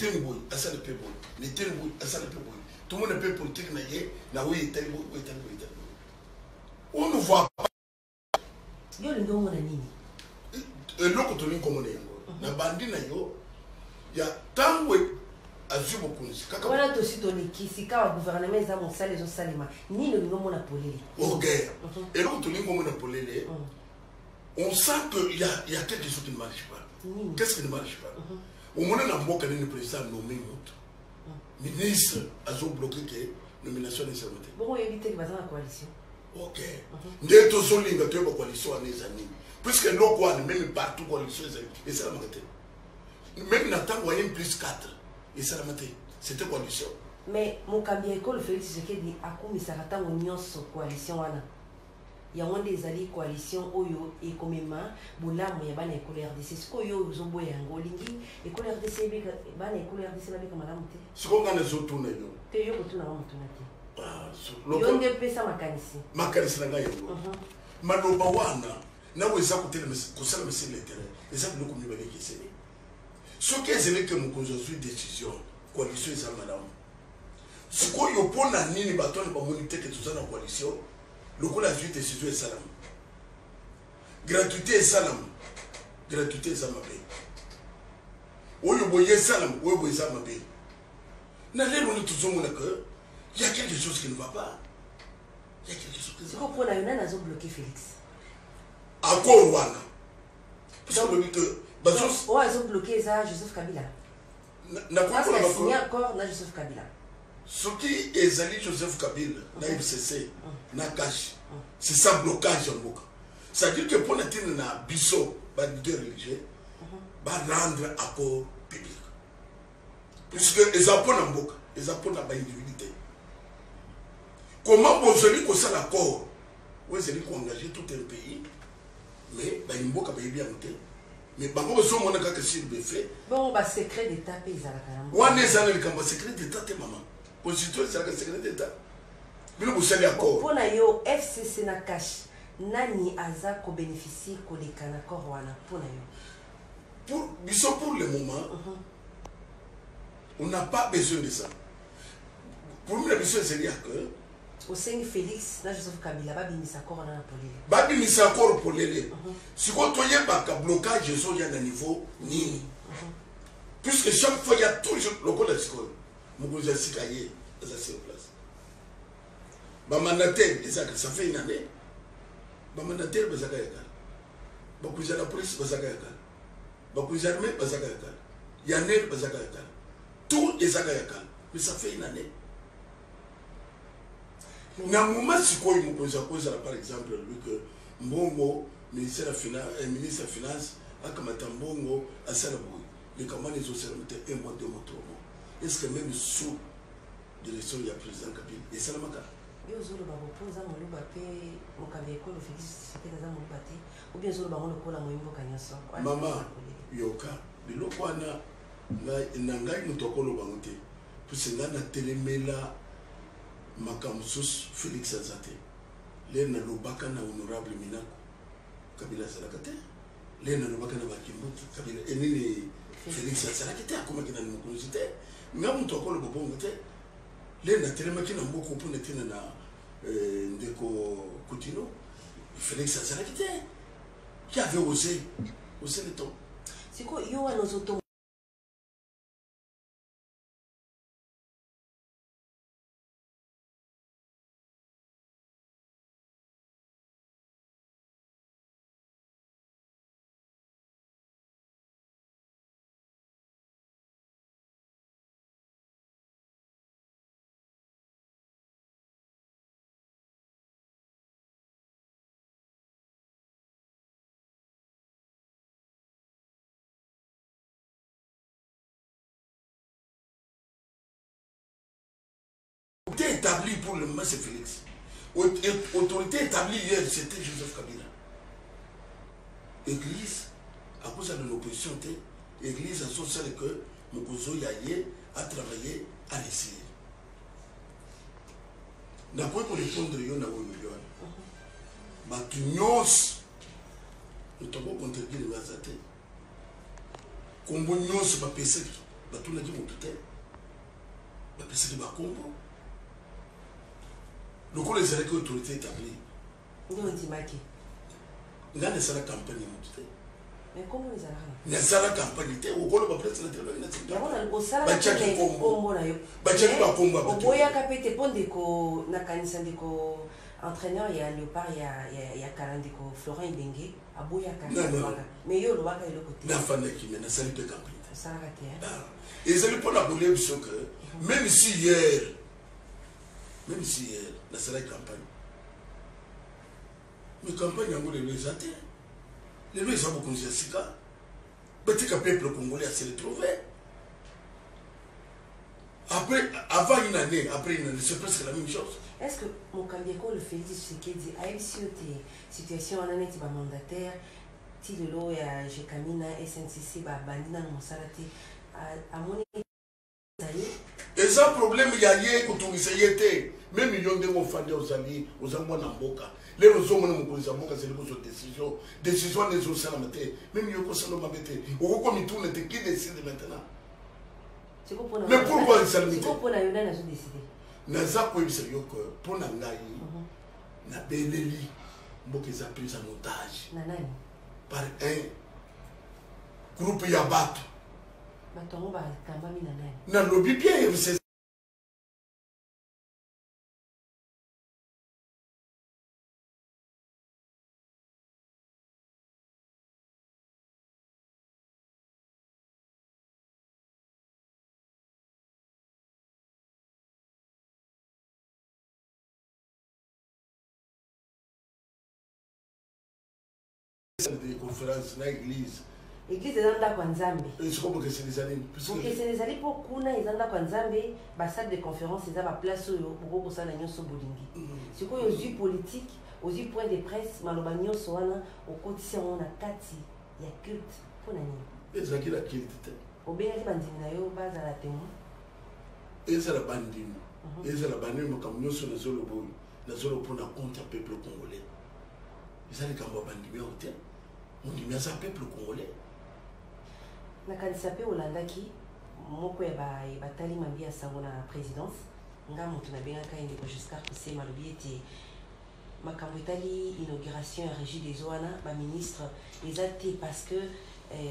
était boy, à ça le peu boy. Les était boy, à ça le peu boy. Tout le monde peut politique na oui était boy, on ne voit pas. Yo le nom nini. Et l'autre tout le monde na bandi na yo. Ya tango azubo kunzi. Voilà to si toni ki sika gouvernement za mon sale zo salima. Ni le nom na polele. OK. Et l'autre tout le monde na polele. On sent qu'il y a quelque chose qui ne marche pas. Qu'est-ce qui ne marche pas? Au moment où on a le président nommé le ministre a bloqué la nomination de sa montée. Bon, éviter que la coalition. Ok. Nous sommes tous les coalition à les années. Puisque nous avons même partout coalition, et c'est la montée. Même dans le temps où il y a plus 4, et c'est la montée. C'était coalition. Mais mon cambia école Félix Tshisekedi a commis sa rata union sur coalition. Il y a des alliés coalition Oyo et comme ma boulamu ya bana école RDC ce koyo zombo ya ngolingi école RDC bana école RDC la beka malamu te ce qu'on a zo tourner yo te yo kotuna wa mutuna te ah yo nde pesa makanisi na ngayo maloba wana na weza kutela kusala mesele terrain eza biloko mibale kisele soki ezele ke mukonzo zwi décision coalition eza malamu ce koyo pona nini batone ba monite ke tuzana coalition le coup la vie décision est salam. Gratuité est salam. Gratuité est samabé. Oyo boye salam, oyo boye samabé. N'allez on est toujours mon accord. Il y a quelque chose qui ne va pas. Il y a quelque chose qui ne va pas. C'est pourquoi on a bloqué Félix. À quoi on va? Parce que on a bloqué ça Joseph Kabila. N'a pas signé encore na Joseph Kabila. Ce qui est allé Joseph Kabila, na FCC, na cash, c'est ça blocage en boka. C'est-à-dire que pour notre na biso, ba leader religieux, ba rendre accord public. Puisque les apôtres en boka, les apôtres na ba individualité. Comment vous allez qu'on ça l'accord? Vous allez qu'on engager tout un pays, mais ba imboka ba bien monter. Mais bango besoin mon ka que s'il be fait. Bon ba secret d'état pays à la caramba. Wana ezana le kamba secret d'état te maman. Constitution c'est le secret d'état. Bino busali accord. Pour na yo FCC na cash nani aza ko bénéficier ko les kana accord wana pour na yo. Pour le moment, on n'a pas besoin de ça. Pour nous la besoin c'est dire que au sein Félix na Joseph Kabila ba bimisa accord na polele. Ba bimisa accord polele. Si ko toye ba ka blocage so ya na niveau nini. Puisque chaque fois il y a toujours le code de l'école. Mogoza Sikaye, ça c'est en place. Ba mandataire, ça fait une année. Ba mandataire, ba zaka yakal. Ba kuja la police, ba zaka yakal. Ba kuja l'armée, ba zaka yakal. Yanel, ba zaka yakal. Tout est zaka yakal. Mais ça fait une année. Na moment si quoi il me cause par exemple lui que Mbongo, ministre de la finance, a comme Mbongo à Salabou. Les commandes les autres un mois, 2 mois, 3 mois. Est-ce que même sous l'élection il y a président Kabila et ça la maka? Yo zolo ba proposa mo lo ba pe mo ka be ko lo Félix c'était dans mon parti ou bien zolo ba mo ko la mo imbo kanyaso. Maman yoka biloko wana na ngai mutokolo bangote. Puisque na telemela makamsus Félix Azate. Le na lobaka na honorable Minako. Kabila salakate. Le na lobaka na bakimbuki Kabila enini Félix salakate akoma kina ni mukunzite. Nga mutokolo bobongote. Le na telemaki na mboko pona tina na ndeko Coutinho. Félix salakate. Qui avait osé le temps. C'est quoi yo nos autos. Établi pour le moment, c'est Félix. Autorité établie hier, c'était Joseph Kabila. Église, à cause de l'opposition, l'église a sorti que Mokozo Yaye a travaillé à l'essayer. N'a pas pour répondre à Yon Million. Mais tu n'oses, nous t'avons contredit le Mazate. Comme nous n'oses pas passer, batunaki motu te bapesaki bakombo lokola ezalaki autorité établie nde ondimaki nga nasala campagne ya motu te mais kombo ezalaka nasala campagne te okolo bapresident batiaki kombo na yo batiaki bakombo oboyaka mpe te mpo ndeko nakanisa ndeko entraîneur ya Léopard ya kala ndeko Florent Ibenge aboyaka mais yo olobaka eloko te nafandaki me nasali mpe campagne te osalaka te ezali mpona kolia biso ke même si hier nasalaki campagne mais campagne yango lelo eza te lelo eza bokonzi ya sika batika peuple congolais se retrouver après avant une année après une année c'est presque la même chose. Est-ce que mon Kambieko le Félix Tshisekedi a eu si une situation en année de mandataire ti lelo ya Jekamina SNCC ba bandina na mosala te à mon et ça problème ya ye kutungisa yete même million de mofande ozali ozamwa na mboka lelo zomona mukulisa mboka c'est le décision des autres salamate même yoko salo mabete okoko mitune te qui décide maintenant. Mais pourquoi il s'almite? C'est pour la Yona n'a décidé. Naza koyebisa yo ko pona ngai na beleli mboka eza prise en otage par un groupe ya bato batongo ba kamba mina nani na lobby bien c'est des conférences dans l'église. L'église est dans la Nzambe. C'est comme que c'est des années. Parce que c'est des années pour kuna ils ont dans Nzambe, la salle de conférence ils ont la place pour que ça n'ait pas bolingi. C'est quoi aux yeux politiques, aux yeux point de presse, malobagnon soana au quotidien on a kati, il y a culte pour nani. Et ça qui la culte. Au bien les bandits na yo base à la témoin. Et ça la bandine. Et ça la bandine comme nous sur le solo boy, le solo pour la compte peuple congolais. Et ça les cambo bandits au terme. On dit mais ça peuple congolais. Nakanisa pe olandaki moko ya batali mambia sango na présidence nga mutu na benga ka ndeko Giscard Kusema lobi ete makambo etali inauguration ya régie des oana ba ministre ezate parce que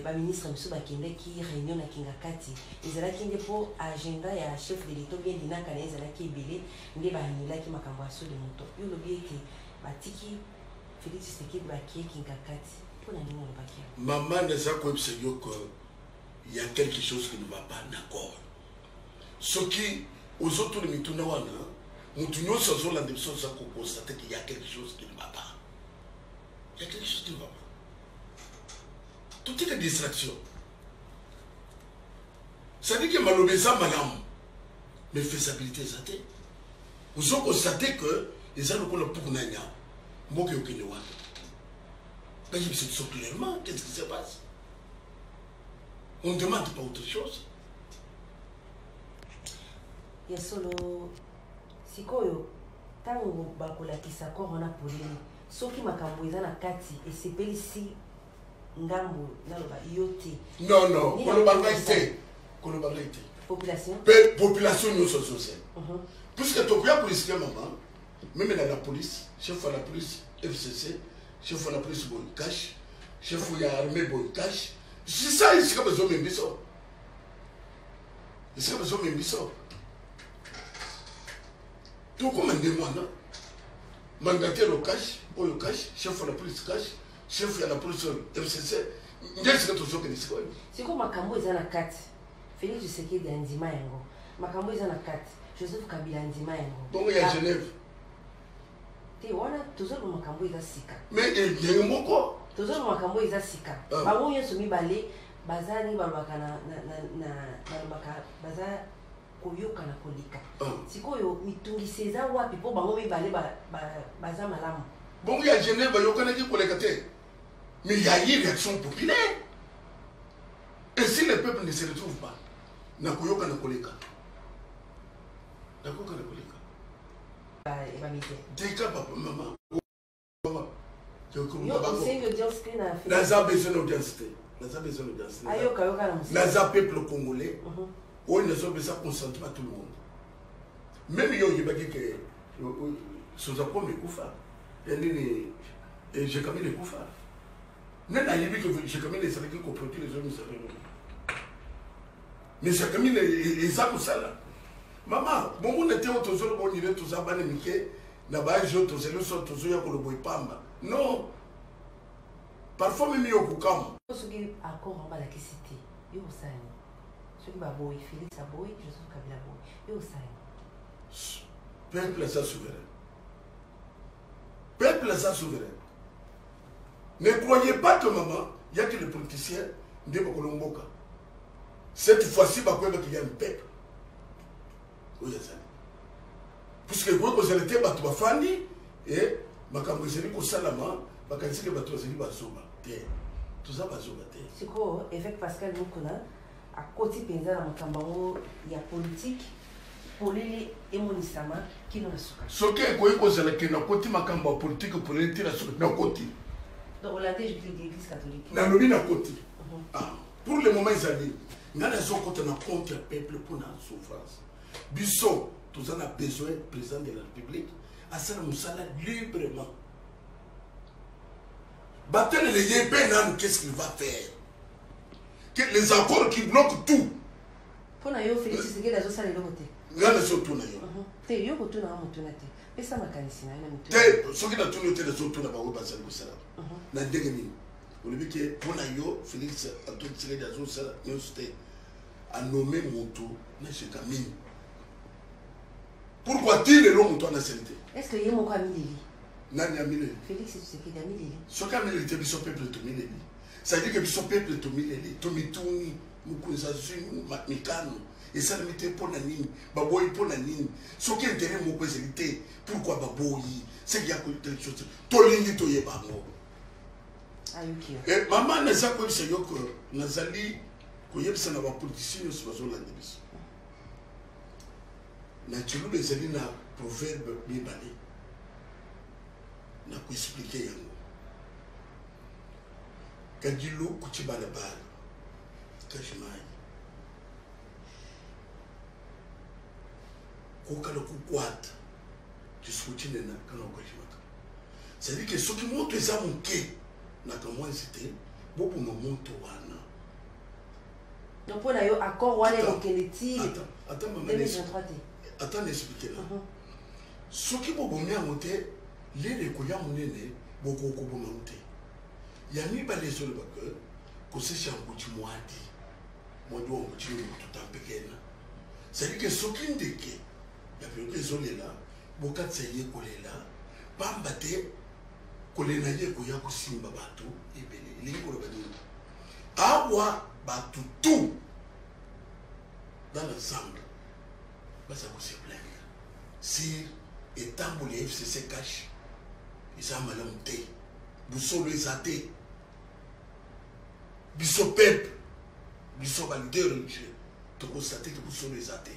ba ministre miso bakendaki réunion na Kingakati ezalaki nde po agenda ya chef de l'État bien dinaka na ezalaki ebele nde baanulaki makambo aso de moto yo lobi ete batiki Félix Tshisekedi bakie Kingakati pour nani mo bakia maman ne sa ko ebseyo ko il y a quelque chose qui ne va pas d'accord. Ce qui, aux autres de Mitounawana, nous tenons sur la décision pour constater qu'il y a quelque chose qui ne va pas. Il y a quelque chose qui ne va pas. Tout est une distraction. Ça dit que malobéza malam, mais faisabilité ça t'est. Vous avez constaté que les gens ne pour nanya, moi qui au Kenya. Mais ils se sont clairement, qu'est-ce qui se passe? On ne demande pas autre chose. Il y a solo. Sikoyo, tango bakolakisa korona polini. Soki makambo eza na kati et c'est pelisi ngambo naloba yote. Non non, kolobangate. Kolobangate. Population. Population nous sociale. Puisque tu as police maman, même dans la police, chef de la police FCC, chef de la police boy cash, chef de l'armée boy cash. C'est ça, il serait besoin de m'embisser. Il serait besoin de m'embisser. Tout comme un démon, non? Mandataire au cash, au cash, chef de la police cash, chef de la police FCC. Il y a ce que tu as dit. C'est comme Makambo est en 4. Félix Tshisekedi est en Dimayango. Makambo est en 4. Joseph Kabila est en Dimayango. Donc il y a Genève. Tu vois, toujours le Makambo est en Sika. Mais il y a un mot quoi? Toujours makambo eza sika bango nyonso mibale bazali balobaka na balobaka baza koyoka na kolika sikoyo mitungisi eza wapi po bango mibale baza malamu bongo ya Genève bayokanaki koleka te mais il y a une réaction populaire et si le peuple ne se retrouve pas na koyoka na koleka d'accord na koleka deka papa maman. Yo enseigne l'audience que na Naza besoin d'audience. naza besoin d'audience naza peuple congolais oyo nazo besoin consentement tout le monde même yo yebaki ke soza po mekufa yanini j'ai quand même ekufa nena yebi que j'ai quand même ezalaki koproduire les hommes mais j'ai quand même eza kosala mama bomona te oyo tozoloba onire toza bana mike na baage oyo tozali so tozoya koloba epamba non parfois même yo kokama soki accord en balakisi te yo osani soki baboyi Félix aboyi Joseph Kabila aboyi yo osani peuple aza souverain peuple aza souverain ne croyez pas que maman il y a que les politiciens nde bakolomboka cette fois-ci bakoyeba qu'il y a un peuple oyo azali puisque ekoki kozala te bato bafandi e makambo ezali kosalama bakanisike bato bazali bazoba te toza bazoba te sikoyo évêque Pascal Mukuna akoti mpenza na makambo yango ya politique polele emonisama kino na suka soki ekoki kozala ke nakoti makambo ya politike polele te na suka nakoti donc olande l'église catholique nalobi nakoti pour le moment ezali nga nazokota na compte ya peuple mpona souffrance biso toza na besoin président de la république asala mosala librement batelele ye mpe nanu qu'est-ce qu'il va faire que les accords qui bloquent tout mpona yo Félix Tshisekedi azosala eloko te nga nazotuna yo te yo kotuna wa motuna te pesa makanisi na yo na mituna te soki natuni yo te nazotuna bango bazali kosala na ndenge nini olobi ke mpona yo Félix Antoine Tshisekedi azosala nyonso te anome moto na jeka mingi pourquoi ti lelo moto anasali te est ce que ye moko amileli nani amileli Félix Tshisekedi amileli soki amileli te biso peuple tomileli ça veut dire que biso peuple tomileli tomituni mokonzi azwi mikano esalami te mpo na nini baboyi mpo na nini soki intérêt moko ezali te pourquoi baboyi seki ya quelque chose tolingi toyeba yango mama naza koyebisa yo ke nazali koyebisa na bapoliticien nyonso bazolanda biso na cilulu ezali na proverbe mibale na koexplike yango kadilo kuti balabala kashimai kokala kukwata tisukutinena kana okashimaka c'est-à-dire que soki moto eza moke na kamwanzi te boboma moto wana donc mpo na yo accord wana ekokende ti 2023 te ata naexplike na soki bobomi yango te lele ekoya monene bokokoboma ngo te ya mibale ezoloba ke kosesha nguti mwadi wangu chini tutapekena c'est-à-dire que soki ndeke ya pyoke ezolela bokatisa ye kolela pamba te kolela ye koya kosimba bato ebele elingi koloba nini awa bato tout dans l'ensemble baza kose plaindre si etamboli ya FCC cash eza malamu te busolo eza te biso peuple biso balider religieux tokostate ke busolo eza te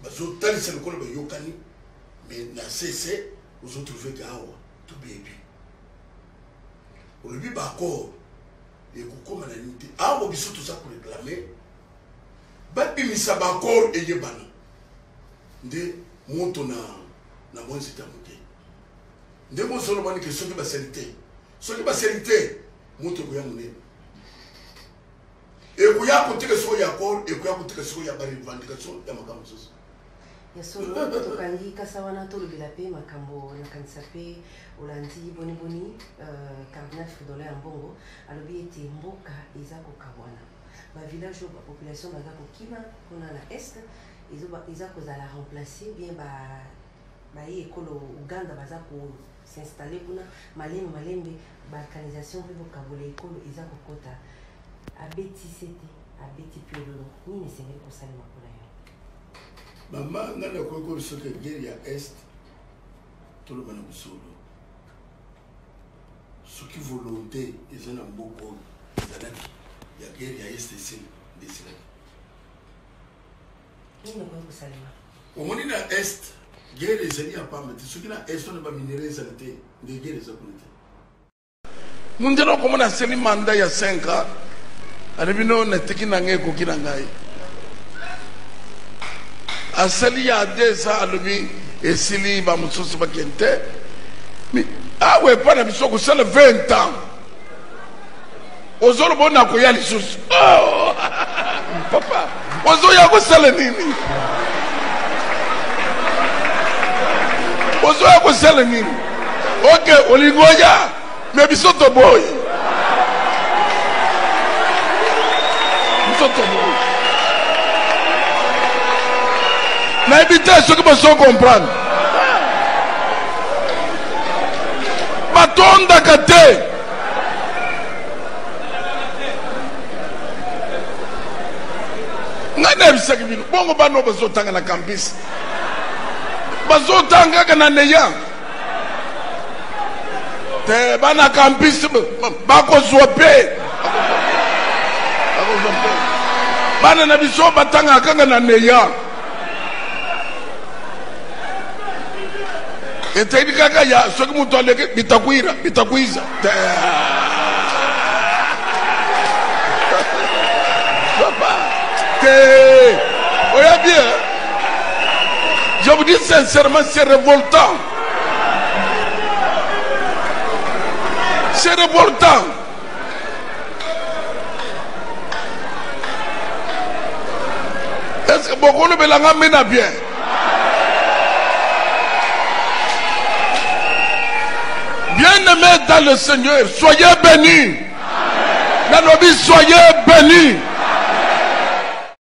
bazotalisa lokolo bayokani mais na cc ozotrouve ke awa tobebi olobi baaccord ekokóma na nini te awa biso toza koreklame babimisa baaccord eyebana nde moto na mwanzi ta moke nde mozolobani ke soki basali te moto ekoya monene ekoya koteka soko ya accord ekoya koteka soko ya barevendication ya makambo mosusu ya solo tokangi kasa wana tolobela mpe makambo nakanisa mpe olandi boniboni cardinal Fridolin ya mbongo alobi ete mboka eza kokabwana bavillage oyo bapopulation baza kokima kuna na este eza kozala remplace bien baye ekolo uganda baza kosinstalle kuna malembe baorganisation mpe bokabola ekolo eza kokota abetisi te abeti mpe ololo nini esengeli kosalema mpona yo mama nga nakoki kobiso ke guerre ya est toloba na mosolo soki volonté eza na mboka oyo ezalaki ya guerre ya est esilaki nini okoki kosalema omoni na est guerre ezali ya pamba te soki na est wana baminere ezala te nde guerre eza kuna te Mundelo comme na seli mandat ya 5 ans. Alebino na tekina ngeko kinangai. Asali ya 2 ans alobi esili ba mususu bakente. Mais ah ouais pas na biso ko sala 20 ans. Ozolo bona ko ya lisusu. Oh papa, ozo ya ko sala nini? Ozo ya ko sala nini? Okay, olingoja mais biso to boy. Biso to boy. Na éviter ce que vous comprendre. Matonda kate. Ngana bisaki bino. Bongo bano bazotanga na campus. Bazotanga kana neya. Te bana campus bako zope. Bana na biso batanga kanga na neya. Eteni kaka ya soki mutu aleke bitakwiza papa oya bien, je vous dis sincèrement, c'est révoltant, c'est révoltant. Est-ce que beaucoup ne belanga mena bien? Bien-aimés dans le Seigneur, soyez bénis. Nanobi, soyez bénis.